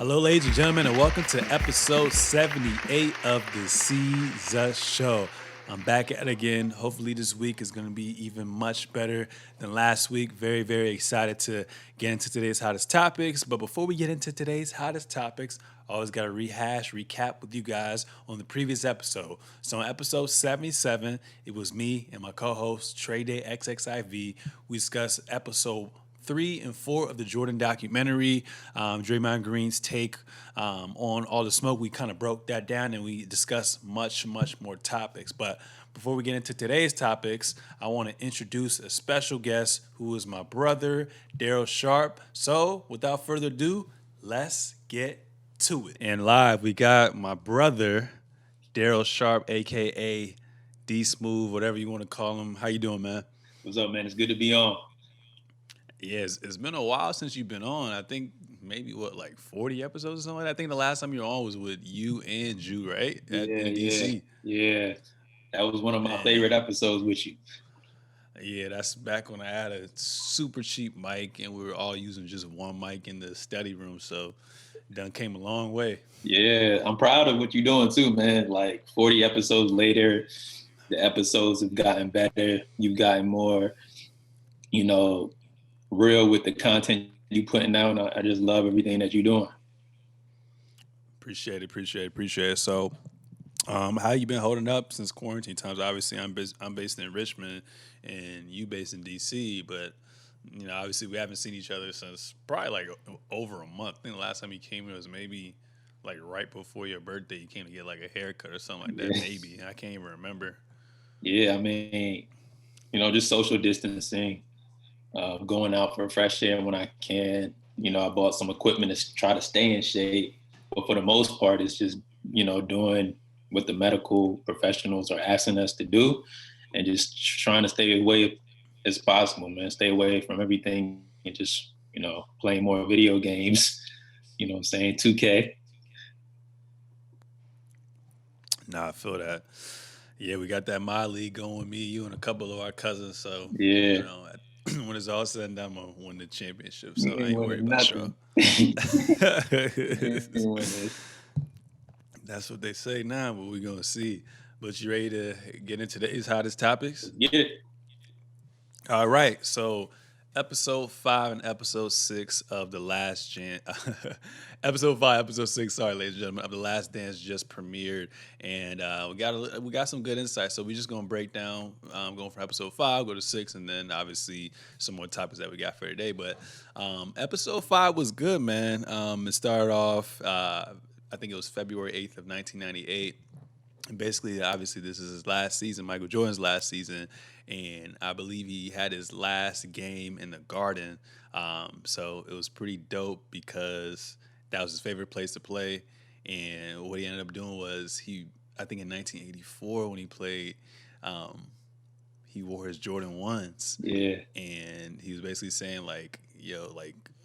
Hello, ladies and gentlemen, and welcome to episode 78 of the Seezus Show. I'm back at it again. Hopefully this week is going to be even much better than last week. Very, very excited to get into today's hottest topics. But before we get into today's hottest topics, I always got to recap with you guys on the previous episode. So on episode 77, it was me and my co-host, Trey Day XXIV. We discussed episode 3 and 4 of the Jordan documentary, Draymond Green's take on all the smoke. We kind of broke that down and we discussed much more topics. But before we get into today's topics, I want to introduce a special guest who is my brother, Daryle Sharpe. So without further ado, let's get to it. And live, we got my brother, Daryle Sharpe, a.k.a. D-Smooth, whatever you want to call him. How you doing, man? What's up, man? It's good to be on. Yeah, it's been a while since you've been on. I think maybe, 40 episodes or something like that? I think the last time you were on was with you and Jew, right? In DC. Yeah. That was one of my favorite episodes with you. Yeah, that's back when I had a super cheap mic and we were all using just one mic in the study room. So done came a long way. Yeah, I'm proud of what you're doing too, man. Like 40 episodes later, the episodes have gotten better. You've gotten more, real with the content you putting out. I just love everything that you're doing. Appreciate it. So, how you been holding up since quarantine times? Obviously, I'm based in Richmond, and you based in DC. But obviously, we haven't seen each other since probably over a month. I think the last time you came here was maybe right before your birthday. You came to get a haircut or something like that. Yeah. Maybe I can't even remember. Yeah, I mean, just social distancing. Going out for fresh air when I can. I bought some equipment to try to stay in shape. But for the most part, it's just, doing what the medical professionals are asking us to do and just trying to stay away as possible, man. Stay away from everything and just, playing more video games, what I'm saying, 2K. Nah, I feel that. Yeah, we got that My League going with me, you, and a couple of our cousins. So, yeah. When it's all said and done, I'm going to win the championship. So I ain't worried about y'all. That's what they say now, but we're going to see. But you ready to get into today's hottest topics? Yeah. All right. So episode 5 and episode 6 of The Last Dance. Episode 5, episode 6, sorry, ladies and gentlemen, of The Last Dance just premiered. And we got some good insights. So we're just going to break down, going from episode 5, go to 6, and then obviously some more topics that we got for today. But episode 5 was good, man. It started off, I think it was February 8th of 1998. And basically, obviously, this is his last season, Michael Jordan's last season. And I believe he had his last game in the Garden. So it was pretty dope because that was his favorite place to play. And what he ended up doing was I think in 1984 when he played, he wore his Jordan 1s. Yeah. And he was basically saying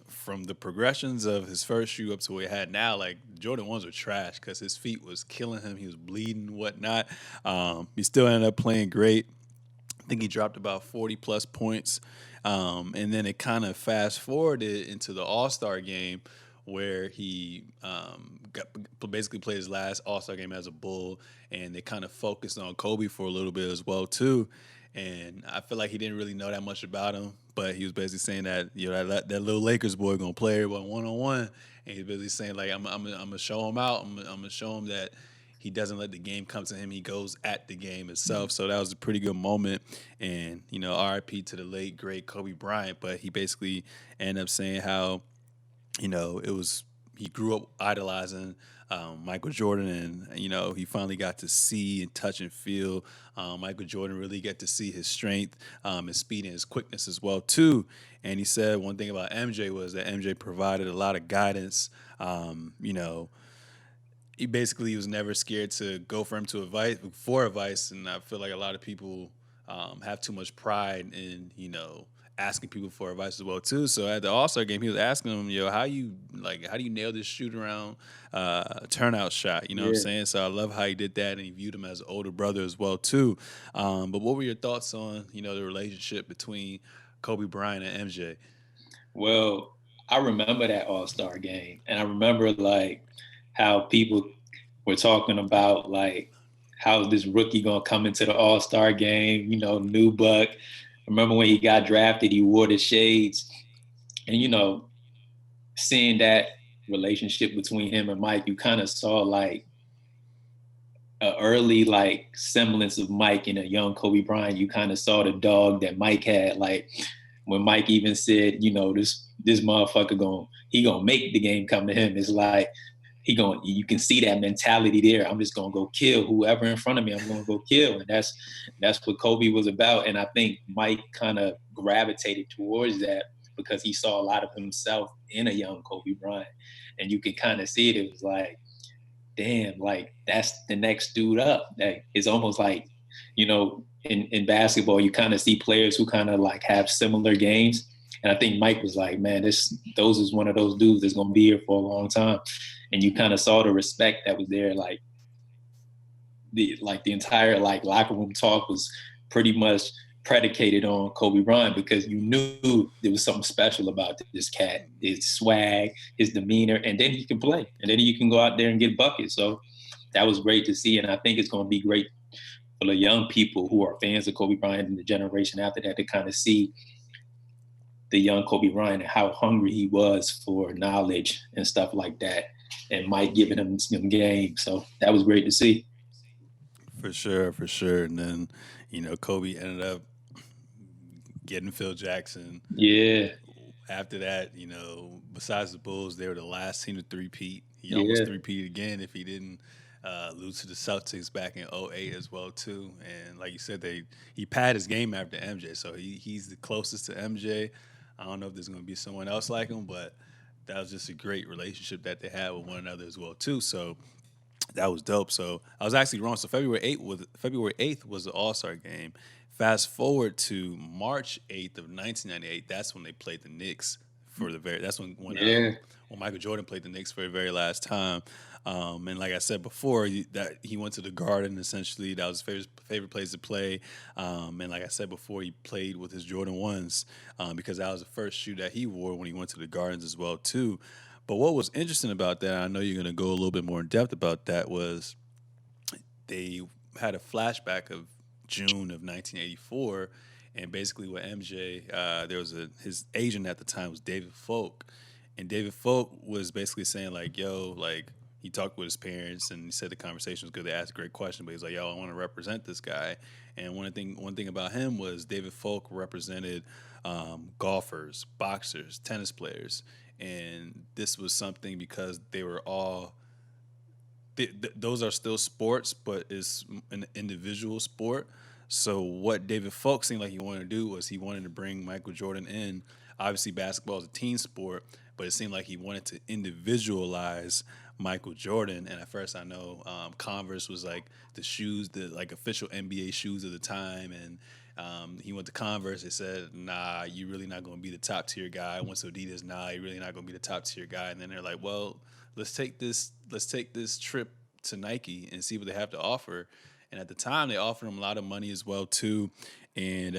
from the progressions of his first shoe up to what he had now, Jordan 1s were trash because his feet was killing him. He was bleeding, whatnot. He still ended up playing great. I think he dropped about 40-plus points. And then it kind of fast-forwarded into the All-Star game where he basically played his last All-Star game as a Bull, and they kind of focused on Kobe for a little bit as well, too. And I feel like he didn't really know that much about him, but he was basically saying that that little Lakers boy gonna play everyone one-on-one, and he's basically saying I'm gonna show him out. I'm gonna show him that he doesn't let the game come to him. He goes at the game itself. So that was a pretty good moment. And RIP to the late great Kobe Bryant, but he basically ended up saying how he grew up idolizing Michael Jordan, and he finally got to see and touch and feel Michael Jordan, really get to see his strength, his speed, and his quickness as well too. And he said one thing about MJ was that MJ provided a lot of guidance. He basically was never scared to go for advice, and I feel like a lot of people have too much pride in asking people for advice as well too. So at the All-Star game, he was asking him, how do you nail this shoot around turnout shot? You know what I'm saying? So I love how he did that, and he viewed him as an older brother as well too. But what were your thoughts on the relationship between Kobe Bryant and MJ? Well, I remember that All-Star game, and I remember like how people were talking about like how this rookie gonna come into the All-Star game, new buck. I remember when he got drafted, he wore the shades, and seeing that relationship between him and Mike, you kind of saw like an early like semblance of Mike in a young Kobe Bryant. You kind of saw the dog that Mike had, like when Mike even said, this motherfucker gonna make the game come to him. It's like you can see that mentality there. I'm just gonna go kill whoever in front of me. I'm gonna go kill, and that's what Kobe was about. And I think Mike kind of gravitated towards that because he saw a lot of himself in a young Kobe Bryant, and you can kind of see it. It was like, damn, like that's the next dude up. Like, it's almost like, in basketball, you kind of see players who kind of like have similar games. And I think Mike was like, man, those is one of those dudes that's gonna be here for a long time. And you kind of saw the respect that was there. Like the entire like locker room talk was pretty much predicated on Kobe Bryant because you knew there was something special about this cat, his swag, his demeanor, and then he can play, and then you can go out there and get buckets. So that was great to see, and I think it's going to be great for the young people who are fans of Kobe Bryant and the generation after that to kind of see the young Kobe Bryant and how hungry he was for knowledge and stuff like that, and Mike giving him some game. So that was great to see. For sure, for sure. And then, Kobe ended up getting Phil Jackson. Yeah. After that, besides the Bulls, they were the last team to three-peat. He Yeah. almost three-peated again if he didn't lose to the Celtics back in '08 as well, too. And like you said, he padded his game after MJ, so he's the closest to MJ. I don't know if there's going to be someone else like him, but that was just a great relationship that they had with one another as well, too. So that was dope. So I was actually wrong. So February 8th was the All-Star game. Fast forward to March 8th of 1998. That's when they played the Knicks for the that's when Michael Jordan played the Knicks for the very last time. And like I said before, that he went to the Garden essentially. That was his favorite place to play. And like I said before, he played with his Jordan 1s because that was the first shoe that he wore when he went to the Gardens as well too. But what was interesting about that, I know you're going to go a little bit more in depth about that, was they had a flashback of June of 1984, and basically with MJ, there was his agent at the time was David Folk, and David Folk was basically saying like, yo, like he talked with his parents and he said the conversation was good. They asked a great question, but he's like, yo, I want to represent this guy. And one thing about him was David Folk represented golfers, boxers, tennis players. And this was something because they were all those are still sports, but it's an individual sport. So what David Folk seemed like he wanted to do was he wanted to bring Michael Jordan in. Obviously, basketball is a team sport, but it seemed like he wanted to individualize Michael Jordan. And at first, I know Converse was like the shoes, the like official NBA shoes of the time, and he went to Converse. They said, nah, you're really not going to be the top tier guy. I went to Adidas. Nah, you're really not going to be the top tier guy. And then they're like, well, let's take this trip to Nike and see what they have to offer. And at the time, they offered him a lot of money as well too. And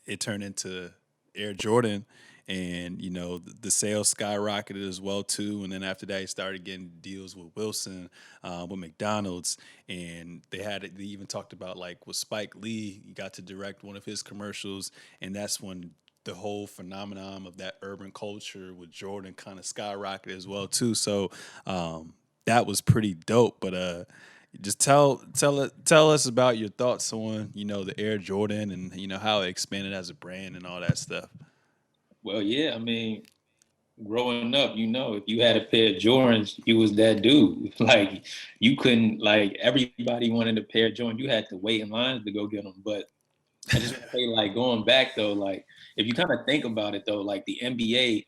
it turned into Air Jordan. And, the sales skyrocketed as well, too. And then after that, he started getting deals with Wilson, with McDonald's. And they even talked about, like, with Spike Lee, he got to direct one of his commercials. And that's when the whole phenomenon of that urban culture with Jordan kind of skyrocketed as well, too. So that was pretty dope. But just tell us about your thoughts on, the Air Jordan and, how it expanded as a brand and all that stuff. Well, yeah, I mean, growing up, if you had a pair of Jordans, you was that dude. Like, you couldn't, like, everybody wanted a pair of Jordans. You had to wait in lines to go get them. But I just want to say, like, going back, though, like, if you kind of think about it, though, like, the NBA,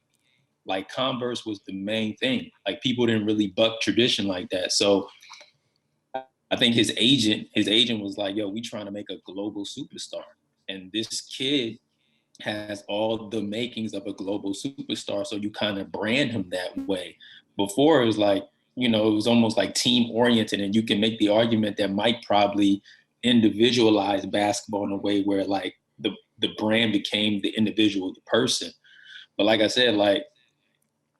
like, Converse was the main thing. Like, people didn't really buck tradition like that. So I think his agent was like, yo, we trying to make a global superstar. And this kid has all the makings of a global superstar. So you kind of brand him that way. Before it was like, it was almost like team oriented. And you can make the argument that Mike probably individualized basketball in a way where like the brand became the individual, the person. But like I said, like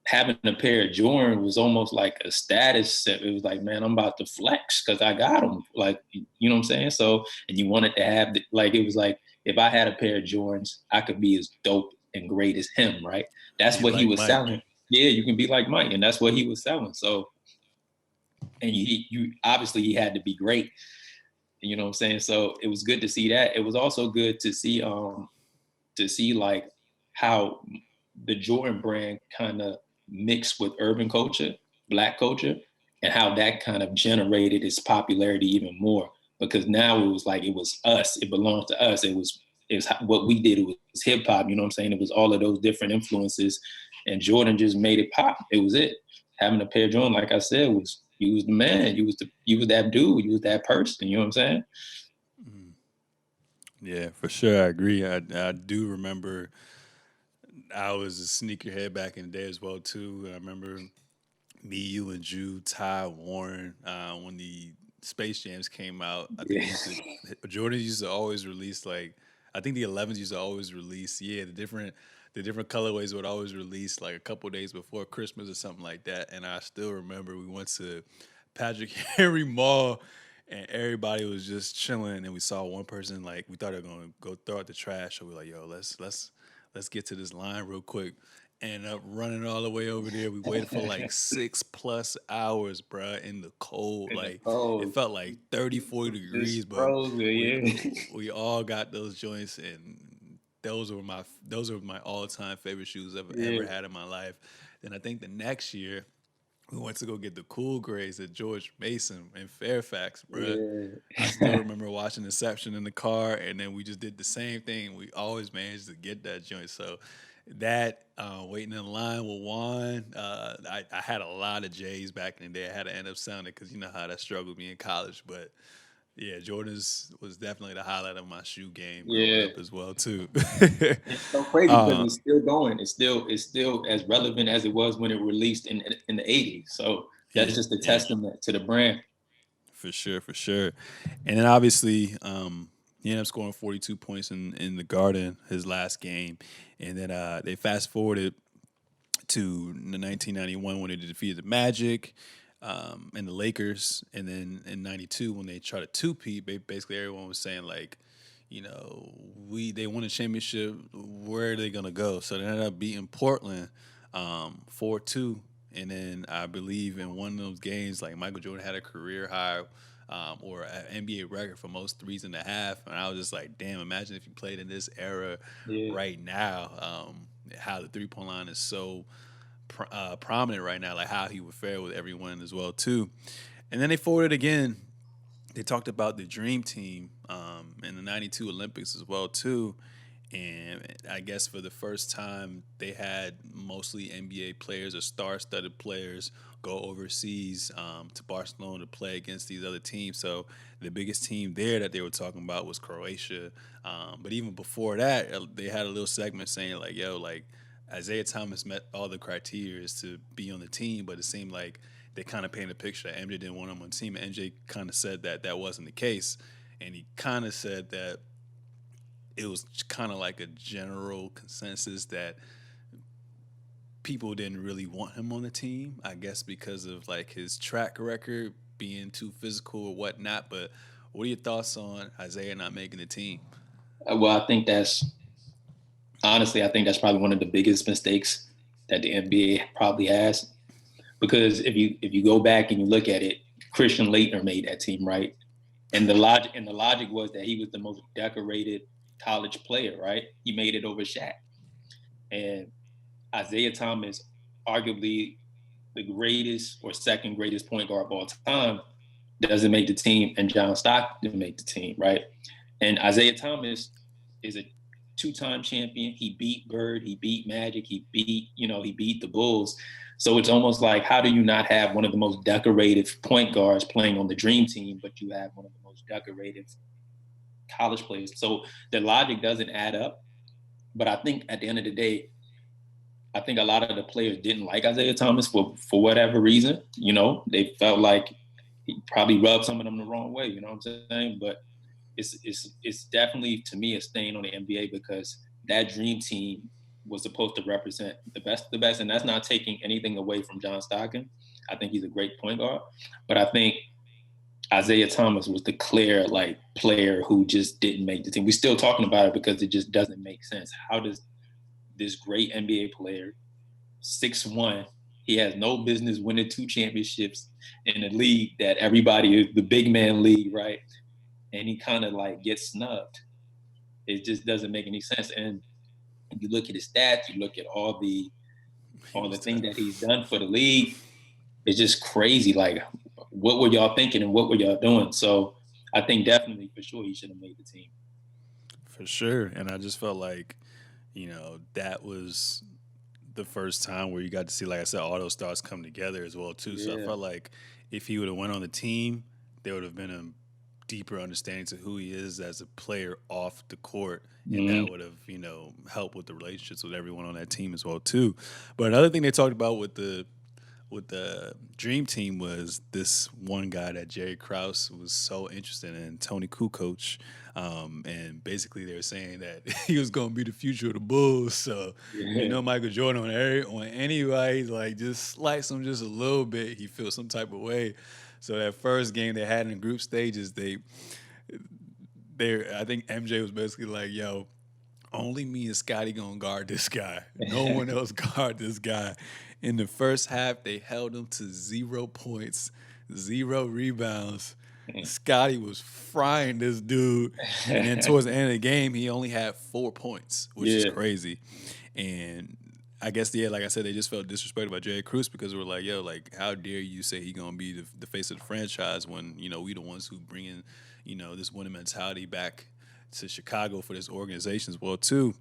having a pair of Jordan was almost like a status set. It was like, man, I'm about to flex because I got them. Like, you know what I'm saying? So, and you wanted to have, like, it was like, if I had a pair of Jordans, I could be as dope and great as him, right? That's Be what he like was Mike. selling. Yeah, you can be like Mike, and that's what he was selling. So, and you obviously he had to be great. You know what I'm saying? So it was good to see that. It was also good to see like how the Jordan brand kind of mixed with urban culture, Black culture, and how that kind of generated its popularity even more. Because now it was like it was us, it belonged to us. It was what we did. It was hip hop. You know what I'm saying? It was all of those different influences, and Jordan just made it pop. It was it. Having a pair of Jordan, like I said, was you was the man. You was that dude. You was that person. You know what I'm saying? Mm. Yeah, for sure. I agree. I do remember I was a sneakerhead back in the day as well too. I remember me, you, and Drew, Ty, Warren, when the Space Jams came out. I think Yeah. they used to Jordan used to always release like I think the 11s used to always release the different colorways would always release like a couple days before Christmas or something like that. And I still remember we went to Patrick Henry Mall and everybody was just chilling and we saw one person like we thought they were gonna go throw out the trash. So we were like, yo, let's get to this line real quick. Ended up running all the way over there. We waited for like 6+ hours, bruh, in the cold. In the Like it cold, felt like 30, 40 degrees, just but frozen. we Yeah. we all got those joints and those are my all-time favorite shoes I've ever Yeah. had in my life. Then I think the next year we went to go get the cool grades at George Mason in Fairfax, bruh. I still Yeah. remember watching Inception in the car, and then we just did the same thing. We always managed to get that joint. So that waiting in line with Juan, I had a lot of J's back in the day. I had to end up selling it because you know how that struggled me in college. But yeah, Jordans was definitely the highlight of my shoe game growing Yeah. up as well too. It's so crazy because uh, it's still going. It's still as relevant as it was when it released in the '80s. So that's yeah, just a yeah. testament to the brand. For sure, for sure. And then obviously, he ended up scoring 42 points in the Garden his last game. And then they fast forwarded to the 1991 when they defeated the Magic and the Lakers. And then in 92 when they tried to two-peat, basically everyone was saying like, you know, they won a championship. Where are they gonna go? So they ended up beating Portland 4-2, and then I believe in one of those games, like Michael Jordan had a career high or an NBA record for most threes and a half, and I was just like, damn! Imagine if you played in this era Yeah. right now, how the 3-point line is so prominent right now, like how he would fare with everyone as well too. And then they forwarded again, they talked about the dream team in the 92 Olympics as well too. And I guess for the first time they had mostly NBA players or star-studded players go overseas to Barcelona to play against these other teams. So the biggest team there that they were talking about was Croatia. But even before that, they had a little segment saying like, "Yo, like Isiah Thomas met all the criteria to be on the team," but it seemed like they kind of painted a picture that MJ didn't want him on the team. And MJ kind of said that that wasn't the case, and he kind of said that it was kind of like a general consensus that people didn't really want him on the team. I guess because of like his track record being too physical or whatnot. But what are your thoughts on Isiah not making the team? Well, I think that's honestly, I think that's probably one of the biggest mistakes that the NBA probably has. Because if you go back and you look at it, Christian Laettner made that team, right? And the logic was that he was the most decorated college player, right? He made it over Shaq. And Isiah Thomas, arguably the greatest or second greatest point guard of all time, doesn't make the team, and John Stockton make the team, right? And Isiah Thomas is a two-time champion. He beat Bird, he beat Magic, he beat the Bulls. So it's almost like, how do you not have one of the most decorated point guards playing on the dream team, but you have one of the most decorated college players? So the logic doesn't add up. But I think at the end of the day, I think a lot of the players didn't like Isiah Thomas for whatever reason. They felt like he probably rubbed some of them the wrong way. You know what I'm saying? But it's definitely, to me, a stain on the NBA because that dream team was supposed to represent the best, and that's not taking anything away from John Stockton. I think he's a great point guard, but I think Isiah Thomas was the clear like player who just didn't make the team. We're still talking about it because it just doesn't make sense. How does this great NBA player, 6'1", he has no business winning 2 championships in a league that everybody is the big man league, right? And he kind of like gets snubbed. It just doesn't make any sense. And if you look at his stats, you look at all the things that he's done for the league, it's just crazy. Like, what were y'all thinking and what were y'all doing? So I think definitely for sure he should have made the team. For sure. And I just felt like, that was the first time where you got to see, like I said, all those stars come together as well too. So I felt like if he would have went on the team, there would have been a deeper understanding to who he is as a player off the court, and that would have helped with the relationships with everyone on that team as well too. But another thing they talked about with the dream team was this one guy that Jerry Krause was so interested in, Tony Kukoc. And basically they were saying that he was going to be the future of the Bulls. So, Michael Jordan on anybody, like just slice him just a little bit, he feels some type of way. So that first game they had in the group stages, I think MJ was basically like, yo, only me and Scotty gonna guard this guy. No one else guard this guy. In the first half, they held him to 0 points, 0 rebounds. Scotty was frying this dude. And then towards the end of the game, he only had 4 points, which is crazy. And I guess, like I said, they just felt disrespected by Jerry Krause because they were like, yo, like, how dare you say he going to be the face of the franchise when, we the ones who bring in, this winning mentality back to Chicago for this organization as well, too.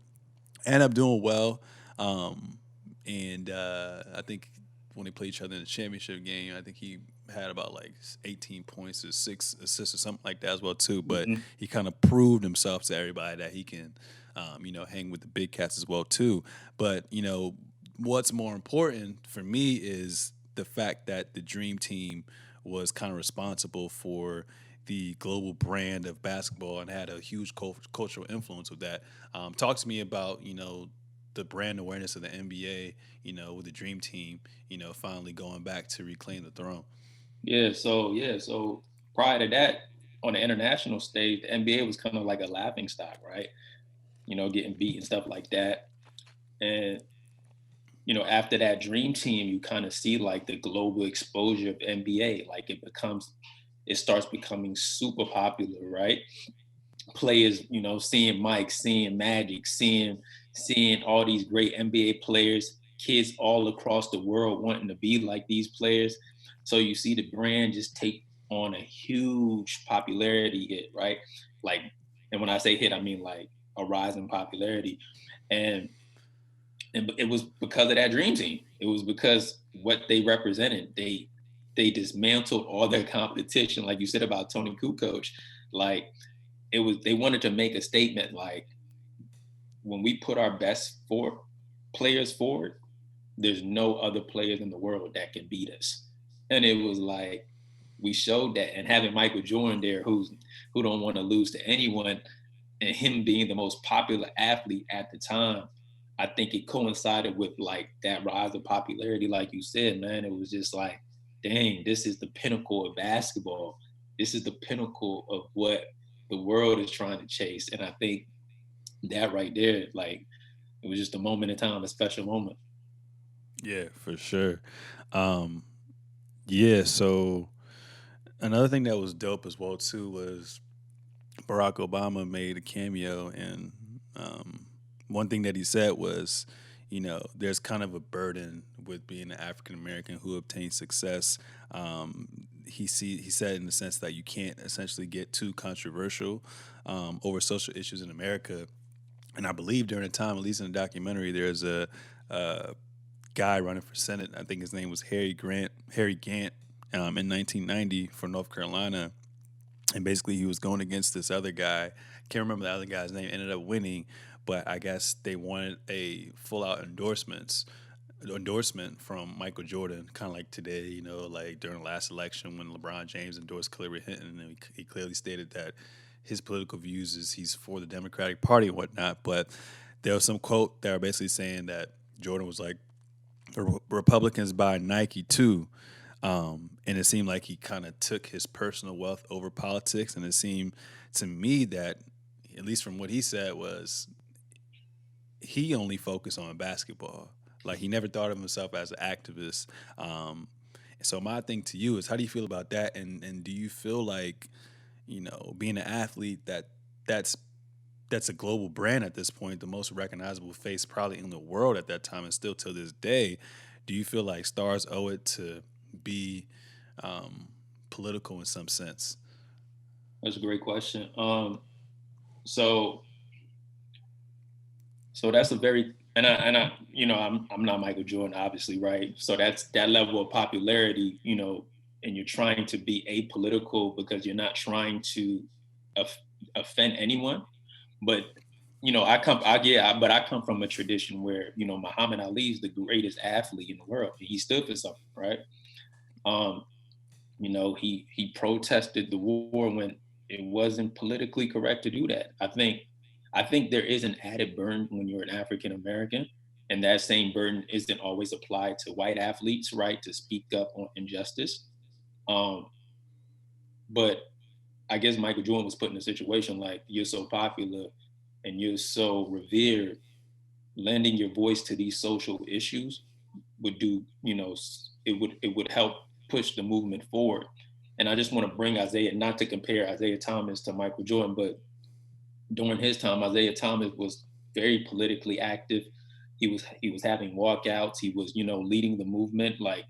End up doing well. And I think when they played each other in the championship game, I think he had about like 18 points or 6 assists or something like that as well, too. But he kind of proved himself to everybody that he can – hang with the big cats as well too. But, what's more important for me is the fact that the Dream Team was kind of responsible for the global brand of basketball and had a huge cultural influence with that. Talk to me about, the brand awareness of the NBA, with the Dream Team, finally going back to reclaim the throne. So prior to that, on the international stage, the NBA was kind of like a laughing stock, right? Getting beat and stuff like that. And, after that Dream Team, you kind of see like the global exposure of NBA. Like it starts becoming super popular, right? Players, seeing Mike, seeing Magic, seeing all these great NBA players, kids all across the world wanting to be like these players. So you see the brand just take on a huge popularity hit, right? Like, and when I say hit, I mean like a rise in popularity. And it was because of that Dream Team. It was because what they represented. They dismantled all their competition, like you said about Tony Kukoc. Like they wanted to make a statement like, when we put our best players forward, there's no other players in the world that can beat us. And it was like, we showed that. And having Michael Jordan there, who don't want to lose to anyone, and him being the most popular athlete at the time, I think it coincided with like that rise of popularity. Like you said, man, it was just like, dang, this is the pinnacle of basketball. This is the pinnacle of what the world is trying to chase. And I think that right there, like, it was just a moment in time, a special moment. Yeah, for sure. So another thing that was dope as well too was Barack Obama made a cameo, and one thing that he said was, there's kind of a burden with being an African American who obtains success. He said in the sense that you can't essentially get too controversial over social issues in America. And I believe during the time, at least in the documentary, there's a guy running for Senate. I think his name was Harry Gant, in 1990 for North Carolina. And basically he was going against this other guy. Can't remember the other guy's name. Ended up winning, but I guess they wanted a full-out endorsement from Michael Jordan, kind of like today, like during the last election when LeBron James endorsed Hillary Clinton, and he clearly stated that his political views is he's for the Democratic Party and whatnot. But there was some quote that were basically saying that Jordan was like, the Republicans buy Nike too. And it seemed like he kind of took his personal wealth over politics. And it seemed to me that, at least from what he said, was he only focused on basketball. Like he never thought of himself as an activist. Um, so my thing to you is, how do you feel about that? And do you feel like, being an athlete, that's that's a global brand at this point, the most recognizable face probably in the world at that time, and still till this day. Do you feel like stars owe it to be um, political in some sense? That's a great question. So so that's a very and I I'm not Michael Jordan, obviously, right? So that's that level of popularity, and you're trying to be apolitical because you're not trying to off- offend anyone. But but I come from a tradition where Muhammad Ali is the greatest athlete in the world. He stood for something, right? Um, he protested the war when it wasn't politically correct to do that. I think there is an added burden when you're an African American, and that same burden isn't always applied to white athletes, right? To speak up on injustice. Um, but I guess Michael Jordan was put in a situation like, you're so popular and you're so revered, lending your voice to these social issues would do, it would help push the movement forward. And I just want to bring Isaiah, not to compare Isaiah Thomas to Michael Jordan, but during his time, Isaiah Thomas was very politically active. He was having walkouts. He was, leading the movement. Like,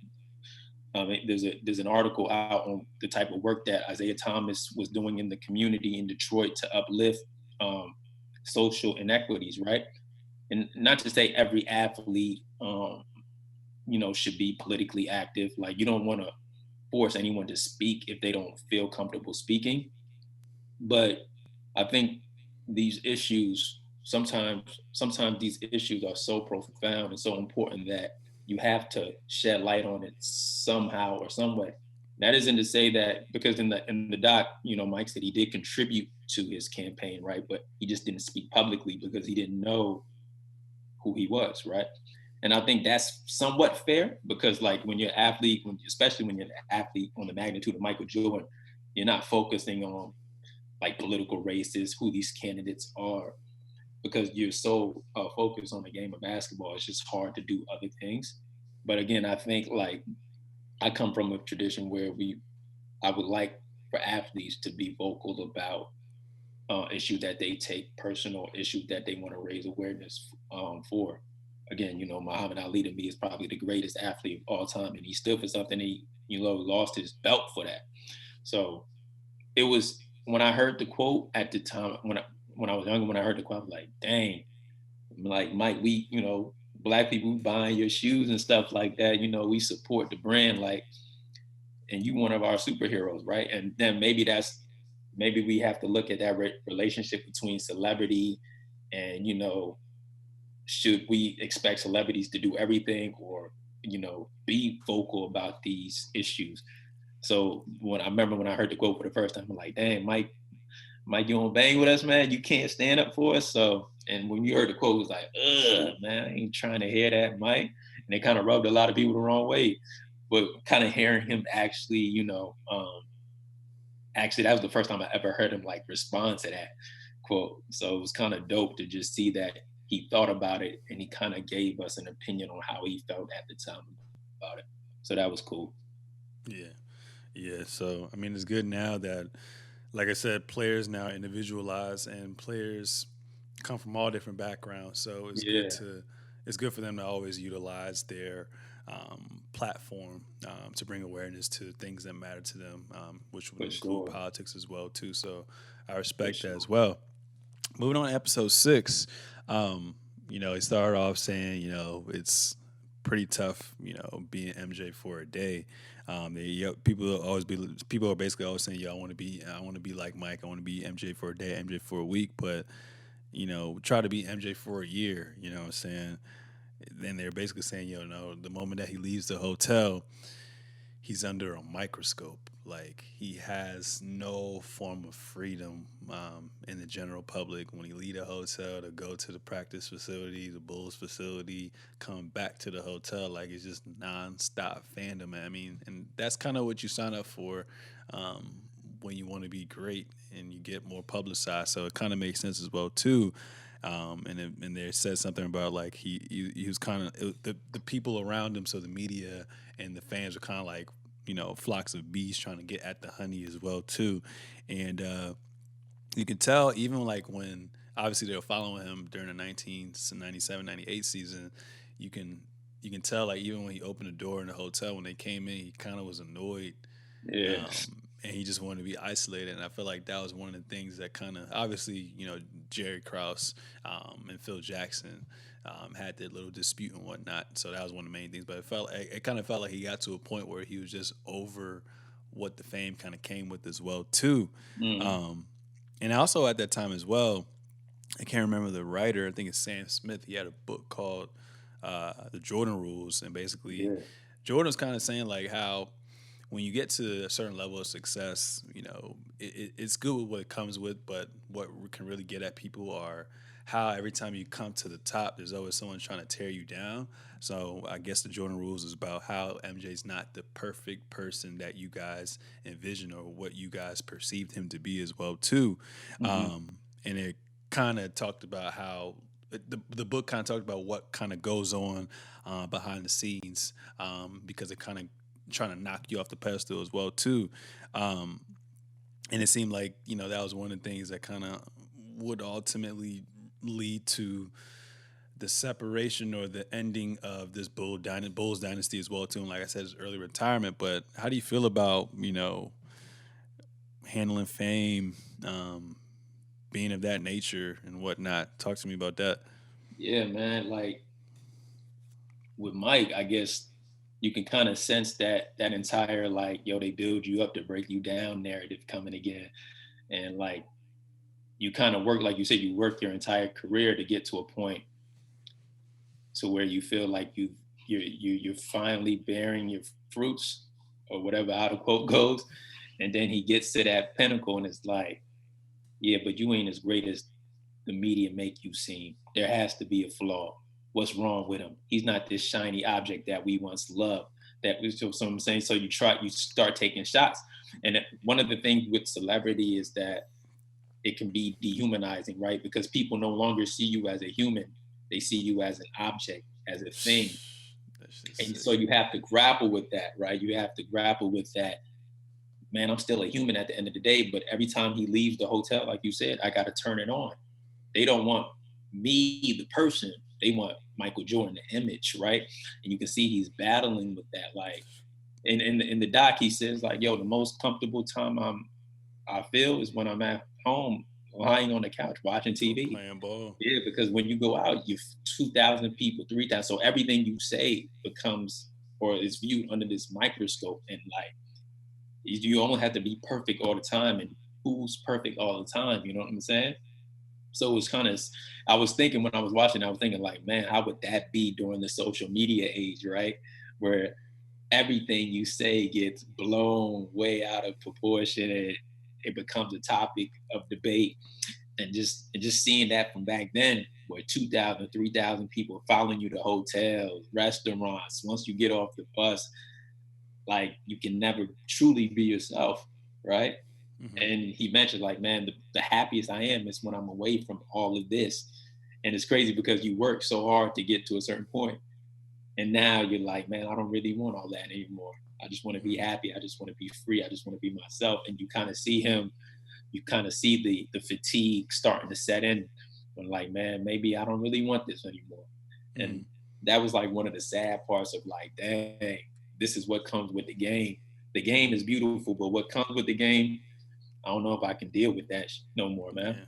there's an article out on the type of work that Isaiah Thomas was doing in the community in Detroit to uplift um, social inequities, right? And not to say every athlete, should be politically active. Like, you don't want to force anyone to speak if they don't feel comfortable speaking. But I think these issues sometimes these issues are so profound and so important that you have to shed light on it somehow or some way. That isn't to say that, because in the doc, Mike said he did contribute to his campaign, right? But he just didn't speak publicly because he didn't know who he was, right? And I think that's somewhat fair because, like, when you're an athlete, especially when you're an athlete on the magnitude of Michael Jordan, you're not focusing on like political races, who these candidates are, because you're so focused on the game of basketball. It's just hard to do other things. But again, I think, like, I come from a tradition where I would like for athletes to be vocal about issues that they take personal, issues that they want to raise awareness for. Again, Muhammad Ali to me is probably the greatest athlete of all time, and he stood for something. He, lost his belt for that. So it was, when I heard the quote at the time, when I was younger, when I heard the quote, I was like, dang, like, Mike, black people buying your shoes and stuff like that. We support the brand, like, and you one of our superheroes, right? And then maybe we have to look at that relationship between celebrity and, should we expect celebrities to do everything, or be vocal about these issues? So when I remember when I heard the quote for the first time, I'm like, dang, Mike, you don't bang with us, man. You can't stand up for us. So, and when you heard the quote, it was like, ugh, man, I ain't trying to hear that, Mike. And it kind of rubbed a lot of people the wrong way. But kind of hearing him actually, actually, that was the first time I ever heard him like respond to that quote. So it was kind of dope to just see that he thought about it and he kind of gave us an opinion on how he felt at the time about it. So that was cool. Yeah. Yeah. So, I mean, it's good now that, like I said, players now individualize and players come from all different backgrounds. So Yeah, it's good for them to always utilize their platform to bring awareness to things that matter to them, which would for include sure. politics as well too. So I For respect that sure. as well. Moving on to episode 6, he started off saying, it's pretty tough, being MJ for a day. People are basically always saying, "Yo, I want to be like Mike. I want to be MJ for a day, MJ for a week." But try to be MJ for a year. You know what I'm saying? Then they're basically saying, no, the moment that he leaves the hotel, he's under a microscope. Like he has no form of freedom in the general public. When he leave a hotel to go to the practice facility, the Bulls facility, come back to the hotel, like it's just nonstop fandom. I mean, and that's kind of what you sign up for um, when you want to be great and you get more publicized. So it kind of makes sense as well too. And they said something about like he was kind of the people around him, so the media and the fans were kind of like flocks of bees trying to get at the honey as well too, and you can tell even like when obviously they were following him during the 1997-98 season, you can you can tell like even when he opened the door in the hotel when they came in, he kind of was annoyed, Yeah. and he just wanted to be isolated. And I feel like that was one of the things that kind of obviously Jerry Krause and Phil Jackson had their little dispute and whatnot. So that was one of the main things. But it kind of felt like he got to a point where he was just over what the fame kind of came with as well too. Mm. Um, and also at that time as well, I can't remember the writer. I think it's Sam Smith. He had a book called The Jordan Rules, and basically Yeah. Jordan's kind of saying like how when you get to a certain level of success, it's good with what it comes with, but what can really get at people are how every time you come to the top, there's always someone trying to tear you down. So I guess the Jordan Rules is about how MJ's not the perfect person that you guys envision or what you guys perceived him to be as well too. Hmm. And it kind of talked about how the book kind of talked about what kind of goes on behind the scenes because it kind of trying to knock you off the pedestal as well too. Um, and it seemed like that was one of the things that kind of would ultimately lead to the separation or the ending of this Bulls dynasty as well too. And like I said, it's early retirement. But how do you feel about handling fame, being of that nature and whatnot? Talk to me about that. Yeah, man. Like with Mike, I guess you can kind of sense that entire like, yo, they build you up to break you down narrative coming again. And like you kind of work, like you said, you work your entire career to get to a point to where you feel like you're finally bearing your fruits or whatever how the quote goes. And then he gets to that pinnacle and it's like, yeah, but you ain't as great as the media make you seem. There has to be a flaw. What's wrong with him? He's not this shiny object that we once loved. That was just what I'm saying. So you start taking shots. And one of the things with celebrity is that it can be dehumanizing, right? Because people no longer see you as a human. They see you as an object, as a thing. That's just And sick. so you have to grapple with that, right? You have to grapple with that. Man, I'm still a human at the end of the day, but every time he leaves the hotel, like you said, I got to turn it on. They don't want me, the person. They want Michael Jordan, the image, right? And you can see he's battling with that. Like in the doc, he says like, "Yo, the most comfortable time I feel is when I'm at home, lying on the couch watching TV." Playing ball. Yeah, because when you go out, you 2,000 people, 3,000. So everything you say becomes or is viewed under this microscope, and like you only have to be perfect all the time. And who's perfect all the time? You know what I'm saying? So it was kind of, I was thinking when I was watching, I was thinking like, man, how would that be during the social media age, right? Where everything you say gets blown way out of proportion and it becomes a topic of debate. And just seeing that from back then, where 2,000, 3,000 people following you to hotels, restaurants, once you get off the bus, like you can never truly be yourself, right? Hmm. And he mentioned like, man, the happiest I am is when I'm away from all of this. And it's crazy because you work so hard to get to a certain point, and now you're like, man, I don't really want all that anymore. I just want to be Hmm. happy. I just want to be free. I just want to be myself. And you kind of see him, you kind of see the fatigue starting to set in when like, man, maybe I don't really want this anymore. And Hmm. that was like one of the sad parts of like, dang, this is what comes with the game. The game is beautiful, but what comes with the game, I don't know if I can deal with that no more, man. Yeah.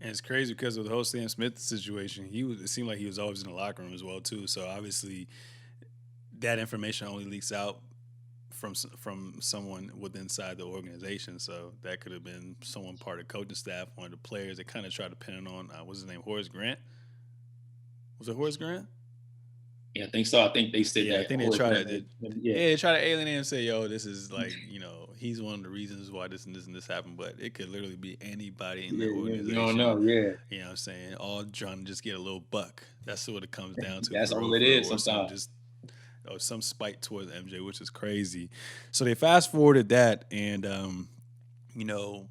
And it's crazy because of the whole Stan Smith situation, it seemed like he was always in the locker room as well too. So obviously that information only leaks out from someone with inside the organization. So that could have been someone part of the coaching staff, one of the players that kind of tried to pin it on. What's his name? Horace Grant. Was it Horace Grant? Yeah, I think so. I think they said Yeah, I that. think they Oh, it's try one to, of yeah, yeah, they try to alienate and say, "Yo, this is like, he's one of the reasons why this and this and this happened." But it could literally be anybody in the yeah, yeah. You don't organization. know. Yeah, You know what I'm saying? All trying to just get a little buck. That's what it comes down to, that's all it for real, is. or some Sometimes. just or some spite towards MJ, which is crazy. So they fast forwarded that, and you know,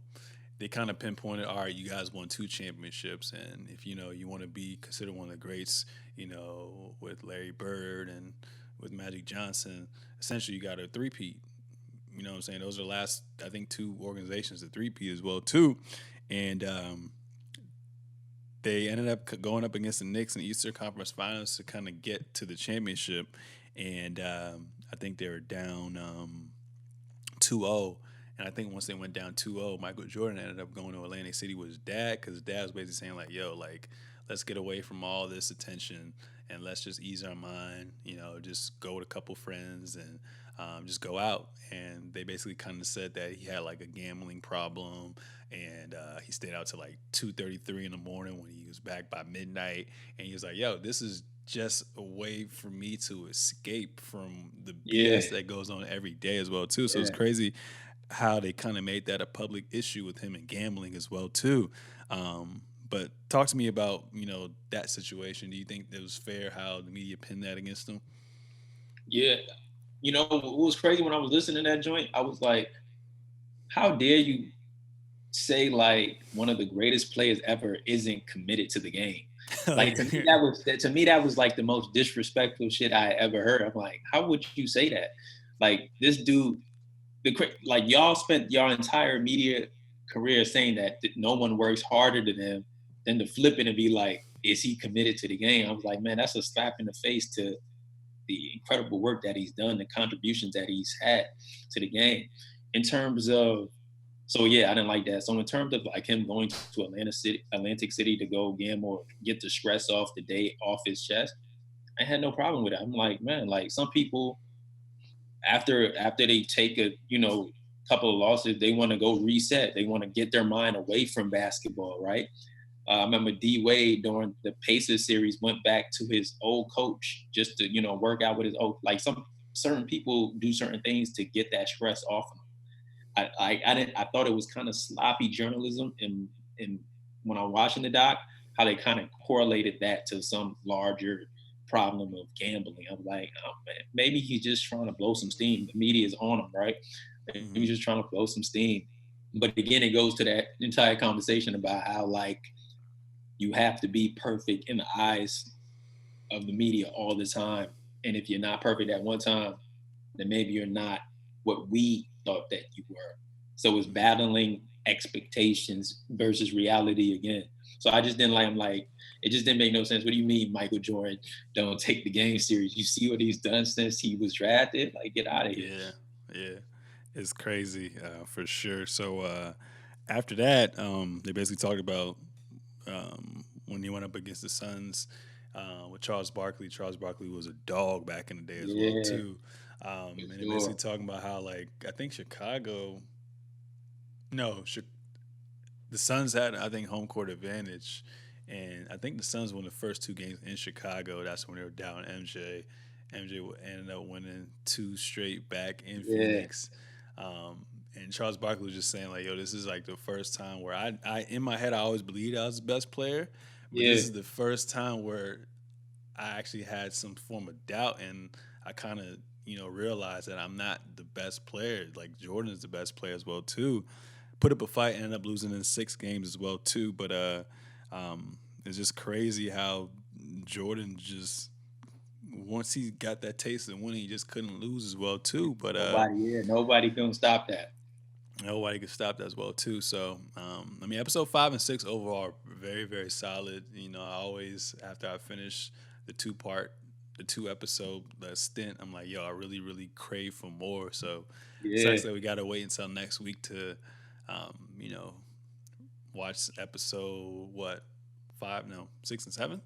they kind of pinpointed, all right, you guys won two championships, and if you want to be considered one of the greats, with Larry Bird and with Magic Johnson, essentially you got a three-peat. You know what I'm saying? Those are the last, I think, two organizations to three-peat as well too, and they ended up going up against the Knicks in the Eastern Conference Finals to kind of get to the championship, and I think they were down 2-0. And I think once they went down 2-0, Michael Jordan ended up going to Atlantic City with his dad, because his dad was basically saying like, "Yo, like, let's get away from all this attention and let's just ease our mind. Just go with a couple friends and just go out." And they basically kind of said that he had like a gambling problem, and he stayed out till like 2:33 in the morning when he was back by midnight. And he was like, "Yo, this is just a way for me to escape from the Yeah, BS that goes on every day as well too." So it's yeah. crazy how they kind of made that a public issue with him and gambling as well too. But talk to me about that situation. Do you think it was fair how the media pinned that against him? Yeah. It was crazy when I was listening to that joint. I was like, how dare you say like one of the greatest players ever isn't committed to the game? Like Like, to me that was like the most disrespectful shit I ever heard. I'm like, how would you say that? Like this dude, like y'all spent your entire media career saying that no one works harder than him, then to flip it and be like, is he committed to the game? I was like, man, that's a slap in the face to the incredible work that he's done, the contributions that he's had to the game. In terms of, so yeah, I didn't like that. So in terms of like him going to Atlantic City to go gamble or get the stress off the day off his chest, I had no problem with it. I'm like, man, like some people after they take a couple of losses, they want to go reset. They want to get their mind away from basketball, right? I remember D Wade during the Pacers series went back to his old coach just to work out with his old, like some certain people do certain things to get that stress off of them. I thought it was kind of sloppy journalism, and when I'm watching the doc, how they kind of correlated that to some larger problem of gambling. I'm like, oh man, maybe he's just trying to blow some steam. The media is on him, right? Maybe he's mhm. just trying to blow some steam. But again, it goes to that entire conversation about how like you have to be perfect in the eyes of the media all the time. And if you're not perfect at one time, then maybe you're not what we thought that you were. So it's battling expectations versus reality again. So I just didn't like, I'm like, it just didn't make no sense. What do you mean Michael Jordan don't take the game serious? You see what he's done since he was drafted? Like, get out of here. Yeah, yeah, it's crazy, for sure. So after that, they basically talked about when he went up against the Suns with Charles Barkley. Charles Barkley was a dog back in the day as well Yeah, too, for and they're basically sure. talking about how, like, I think Chicago, no, the Suns had, I think, home court advantage, and I think the Suns won the first two games in Chicago. That's when they were down MJ. MJ ended up winning two straight back in Yeah, Phoenix. And Charles Barkley was just saying like, "Yo, this is like the first time where I in my head I always believed I was the best player, but this yeah, is the first time where I actually had some form of doubt, and I kind of realized that I'm not the best player. Like Jordan is the best player as well too. Put up a fight, ended up losing in 6 games as well too. But it's just crazy how Jordan just once he got that taste of winning, he just couldn't lose as well too. But nobody can stop that. nobody could stop that as well too. So I mean, episode 5 and 6 overall are very very solid. I always after I finish the the 2 episode stint, I'm like, yo, I really really crave for more. So it Yeah, sucks that we got to wait until next week to um, you know watch episode what 5, no, 6 and 7,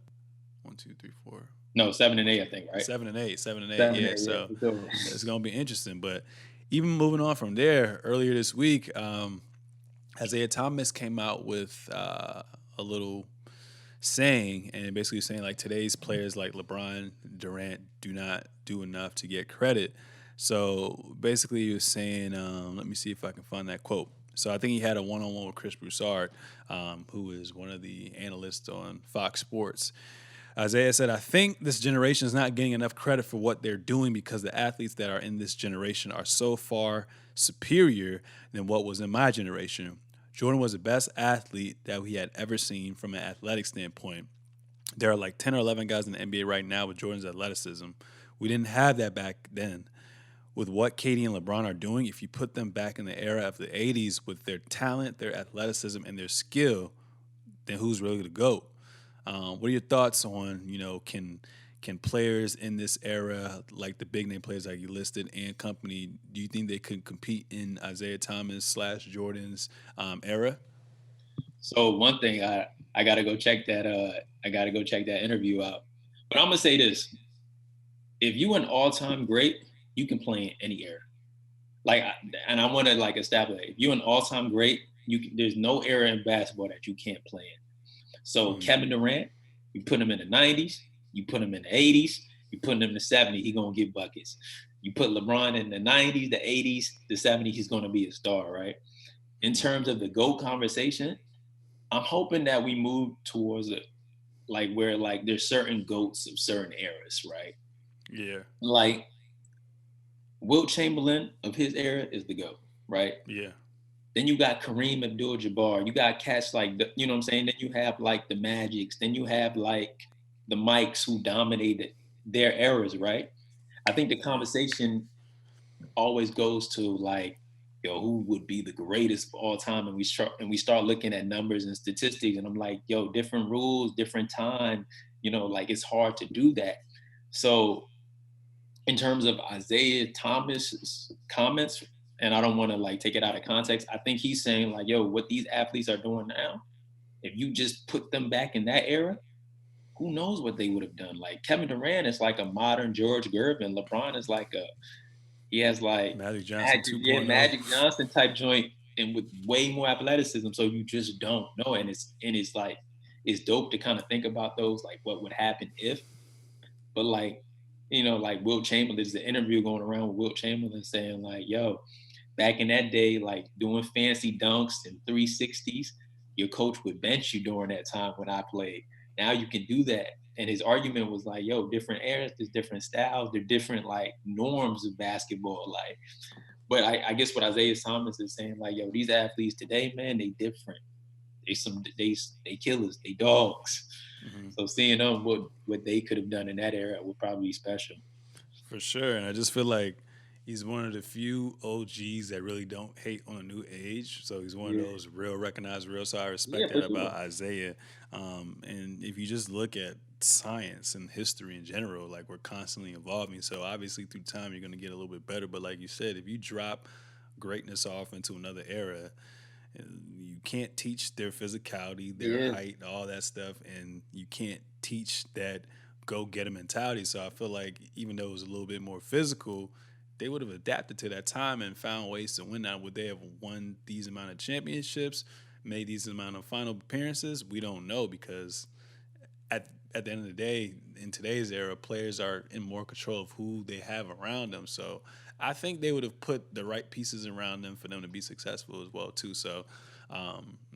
1, 2, 3, 4, no, 7 and 8, I think, right? 7 and 8, 7 and 8. Seven and Yeah, eight, yeah, so for sure. it's gonna be interesting. But even moving on from there, earlier this week, Isaiah Thomas came out with a little saying, and basically saying like today's players like LeBron, Durant do not do enough to get credit. So basically, he was saying, let me see if I can find that quote. So I think he had a one-on-one with Chris Broussard, who is one of the analysts on Fox Sports. Isiah said, I think this generation is not getting enough credit for what they're doing because the athletes that are in this generation are so far superior than what was in my generation. Jordan was the best athlete that we had ever seen from an athletic standpoint. There are like 10 or 11 guys in the NBA right now with Jordan's athleticism. We didn't have that back then. With what KD and LeBron are doing, if you put them back in the era of the 80s with their talent, their athleticism, and their skill, then who's really the GOAT? What are your thoughts on, can players in this era, like the big name players like you listed and company, do you think they could compete in Isiah Thomas / Jordan's era? So one thing I gotta go check that I gotta go check that interview out. But I'm gonna say this: if you an all time great, you can play in any era. Like, and I want to like establish if you're an all time great, there's no era in basketball that you can't play in. So Mm, Kevin Durant, you put him in the 90s, you put him in the 80s, you put him in the 70s, he gonna get buckets. You put LeBron in the 90s, the 80s, the 70s, he's gonna be a star, right? In terms of the GOAT conversation, I'm hoping that we move towards it, like where like there's certain GOATs of certain eras, right? yeah, Like Wilt Chamberlain of his era is the GOAT, right? yeah. Then you got Kareem Abdul-Jabbar. You got cats like, you know what I'm saying? Then you have like the Magics. Then you have like the Mikes who dominated their eras, right? I think the conversation always goes to like, yo, who would be the greatest of all time? And we start looking at numbers and statistics, and I'm like, yo, different rules, different time. Like it's hard to do that. So in terms of Isiah Thomas's comments, and I don't want to like take it out of context, I think he's saying like, yo, what these athletes are doing now, if you just put them back in that era, who knows what they would have done? Like Kevin Durant is like a modern George Gervin. LeBron is like he has like Magic Johnson Magic, yeah, 2.0. Magic Johnson type joint and with way more athleticism. So you just don't know. And it's like it's dope to kind of think about those, like what would happen if. But like, like Wilt Chamberlain, there's an interview going around with Wilt Chamberlain saying like, yo, back in that day, like doing fancy dunks and 360s, your coach would bench you during that time when I played. Now you can do that. And his argument was like, yo, different eras, there's different styles, there's different like norms of basketball. Like, but I guess what Isiah Thomas is saying, like, yo, these athletes today, man, they different. They killers, they dogs. Hmm. So seeing them what they could have done in that era would probably be special. For sure. And I just feel like he's one of the few OGs that really don't hate on a new age. So he's one of Yeah, those real recognized, real. So I yeah, respect for that sure. about Isaiah. And if you just look at science and history in general, like we're constantly evolving. So obviously through time, you're going to get a little bit better. But like you said, if you drop greatness off into another era, you can't teach their physicality, their Yeah, height, all that stuff, and you can't teach that go get a mentality. So I feel like even though it was a little bit more physical, they would have adapted to that time and found ways to win. Now, would they have won these amount of championships, made these amount of final appearances? We don't know because at the end of the day, in today's era, players are in more control of who they have around them. So I think they would have put the right pieces around them for them to be successful as well too. So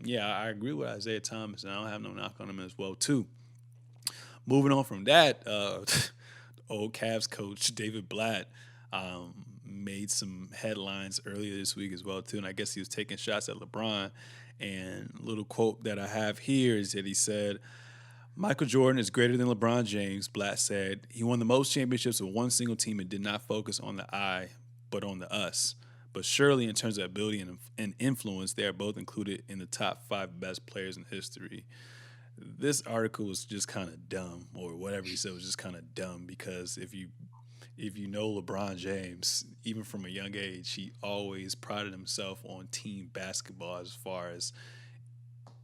yeah, I agree with Isiah Thomas, and I don't have no knock on him as well too. Moving on from that, old Cavs coach David Blatt made some headlines earlier this week as well too, and I guess he was taking shots at LeBron. And a little quote that I have here is that he said, Michael Jordan is greater than LeBron James, Blatt said. He won the most championships with one single team and did not focus on the I, but on the us. But surely, in terms of ability and influence, they are both included in the top 5 best players in history. This article was just kind of dumb, or whatever he said was just kind of dumb, because if you know LeBron James, even from a young age, he always prided himself on team basketball as far as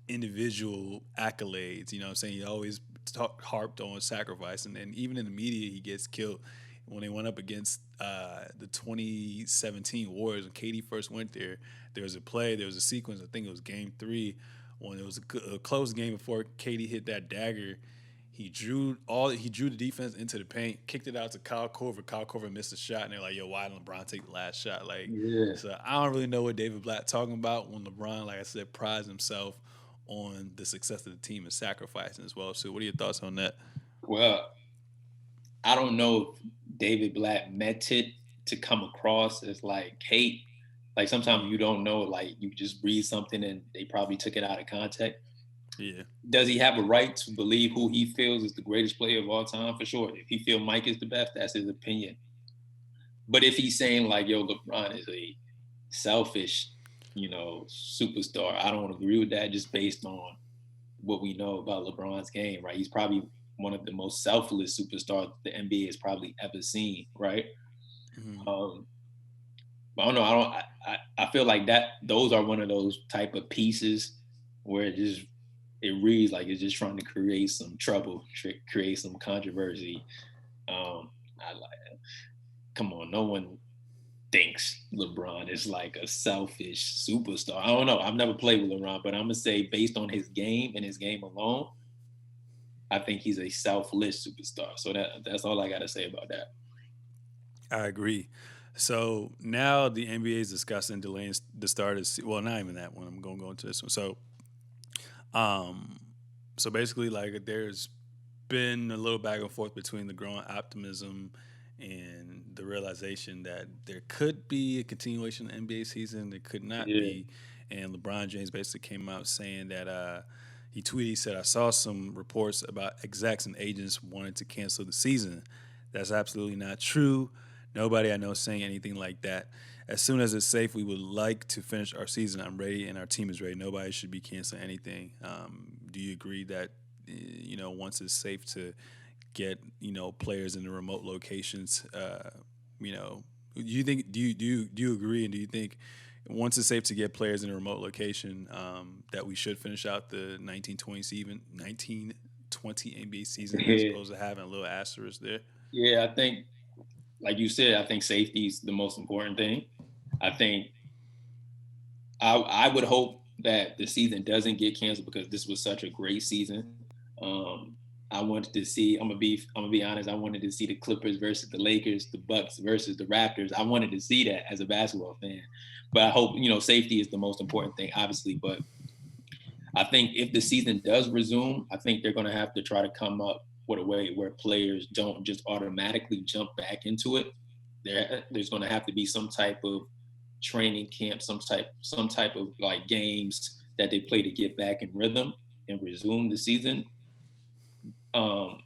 individual accolades. You know what I'm saying? He always harped on sacrifice. And then even in the media, he gets killed. When they went up against the 2017 Warriors, when KD first went there, there was a play, there was a sequence, I think it was game 3, when it was a close game before KD hit that dagger. He drew the defense into the paint, kicked it out to Kyle Korver. Kyle Korver missed a shot, and they're like, "Yo, why didn't LeBron take the last shot?" Like, Yeah. so I don't really know what David Blatt talking about when LeBron, like I said, prides himself on the success of the team and sacrificing as well. So, what are your thoughts on that? Well, I don't know if David Blatt meant it to come across as like hate. Like sometimes you don't know, like you just read something and they probably took it out of context. Yeah, Does he have a right to believe who he feels is the greatest player of all time? For sure. If he feels Mike is the best, that's his opinion. But if he's saying like, yo, LeBron is a selfish, superstar, I don't agree with that just based on what we know about LeBron's game, right? He's probably one of the most selfless superstars the NBA has probably ever seen, right? mm-hmm. Um, I don't know. I feel like that those are one of those type of pieces where it reads like it's just trying to create some trouble, create some controversy. I like, come on, no one thinks LeBron is like a selfish superstar. I don't know. I've never played with LeBron, but I'm gonna say based on his game and his game alone, I think he's a selfless superstar. So that's all I got to say about that. I agree. So now the NBA is discussing delaying the start of well, not even that one. I'm going to go into this one. Um, so basically, like there's been a little back and forth between the growing optimism and the realization that there could be a continuation of the NBA season, there could not Yeah, be. And LeBron James basically came out saying that he tweeted, he said, "I saw some reports about execs and agents wanting to cancel the season. That's absolutely not true. Nobody I know is saying anything like that. As soon as it's safe, we would like to finish our season. I'm ready, and our team is ready. Nobody should be canceling anything." Do you agree that once it's safe to get players in the remote locations, you know, do you agree, and do you think once it's safe to get players in a remote location, that we should finish out the 1920 NBA season as yeah, opposed to having a little asterisk there? yeah. I think, like you said, I think safety is the most important thing. I think I would hope that the season doesn't get canceled because this was such a great season. Um, I wanted to see. I'm gonna be honest. I wanted to see the Clippers versus the Lakers, the Bucks versus the Raptors. I wanted to see that as a basketball fan. But I hope safety is the most important thing, obviously. But I think if the season does resume, I think they're going to have to try to come up with a way where players don't just automatically jump back into it. There's going to have to be some type of training camp, some type of like games that they play to get back in rhythm and resume the season. Um,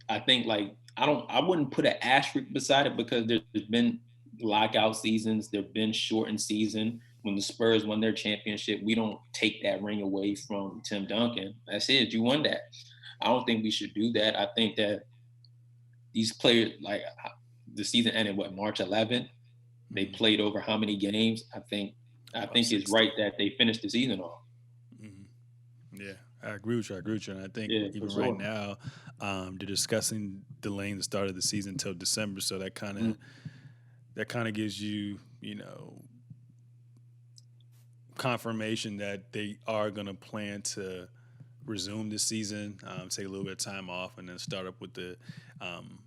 I think like I wouldn't put an asterisk beside it because there's been lockout seasons, there've been shortened season. When the Spurs won their championship, we don't take that ring away from Tim Duncan. That's it. You won that. I don't think we should do that. I think that these players, like the season ended March 11th. They Mm-hmm. played over how many games? I think it's 60. right that they finished the season off. Yeah, I agree with you. I agree with you. And I think Yeah, for even right sure. now, they're discussing delaying the start of the season until December. So Mm, that kind of gives you, confirmation that they are going to plan to resume this season, take a little bit of time off, and then start up with um,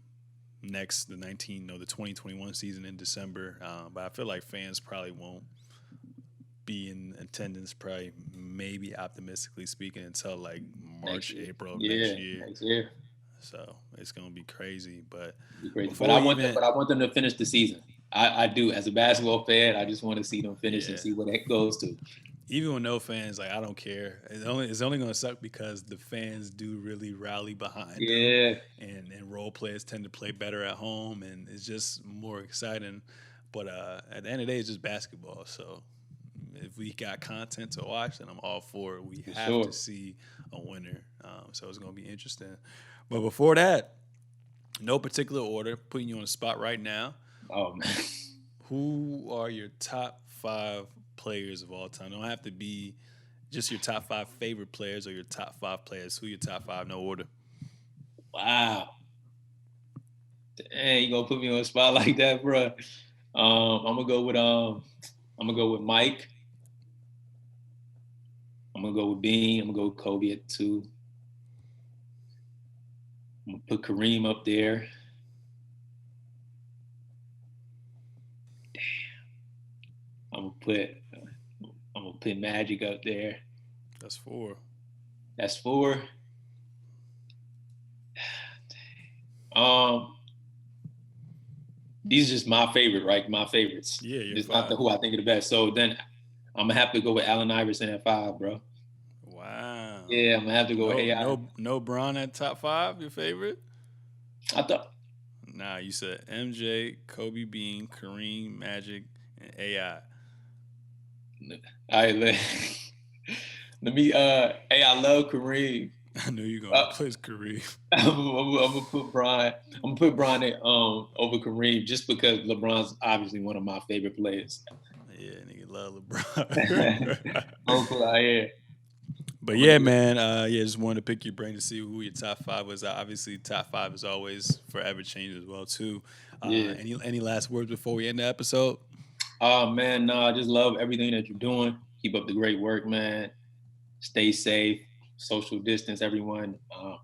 the 2021 season in December. But I feel like fans probably won't be in attendance, probably maybe optimistically speaking, until like next March, year. April of next Yeah, year. next year. So it's gonna be crazy. But Be crazy. But before I we want them. even, But I want them to finish the season. I do. As a basketball fan, I just want to see them finish and yeah, see where that goes to. even with no fans, like I don't care. It's only gonna suck because the fans do really rally behind them, Yeah, and role players tend to play better at home, and it's just more exciting. But at the end of the day, it's just basketball. So if we got content to watch, then I'm all for it. We for have to sure. see a winner, so it's gonna be interesting. But before that, no particular order, putting you on the spot right now. Oh man. Who are your top five players of all time? Don't have to be just your top five favorite players or your top five players. Who your top five? No order. Wow. Dang, you gonna put me on a spot like that, bro? I'm gonna go with Mike. I'm gonna go with Bean. I'm gonna go with Kobe at 2. I'm gonna put Kareem up there. I'm gonna put Magic up there. That's 4. That's 4. These are just my favorite, right? My favorites. Yeah, you're It's 5. not who I think are the best. So then I'm gonna have to go with Allen Iverson at 5, bro. Wow. Yeah, I'm gonna have to go with AI. No Bron at top 5, your favorite? I thought. Nah, you said MJ, Kobe Bean, Kareem, Magic, and AI. All right, let me. Hey, I love Kareem. I knew you were gonna replace Kareem. I'm gonna put Bron. I'm gonna put Bron over Kareem just because LeBron's obviously one of my favorite players. Yeah, nigga love LeBron. Yeah. But yeah, man. Just wanted to pick your brain to see who your top 5 was. Obviously, top 5 is always forever changing as well too. Yeah. Any last words before we end the episode? Oh man, no, I just love everything that you're doing. Keep up the great work, man. Stay safe, social distance, everyone.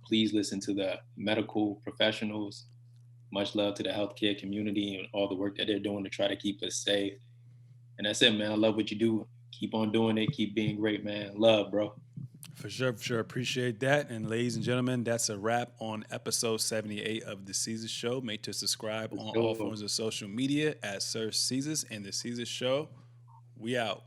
Please listen to the medical professionals. Much love to the healthcare community and all the work that they're doing to try to keep us safe. And that's it, man. I love what you do. Keep on doing it. Keep being great, man. Love, bro. For sure. Appreciate that. And ladies and gentlemen, that's a wrap on episode 78 of the Seezus Show. Make sure to subscribe on all forms of social media at Sir Seezus and the Seezus Show. We out.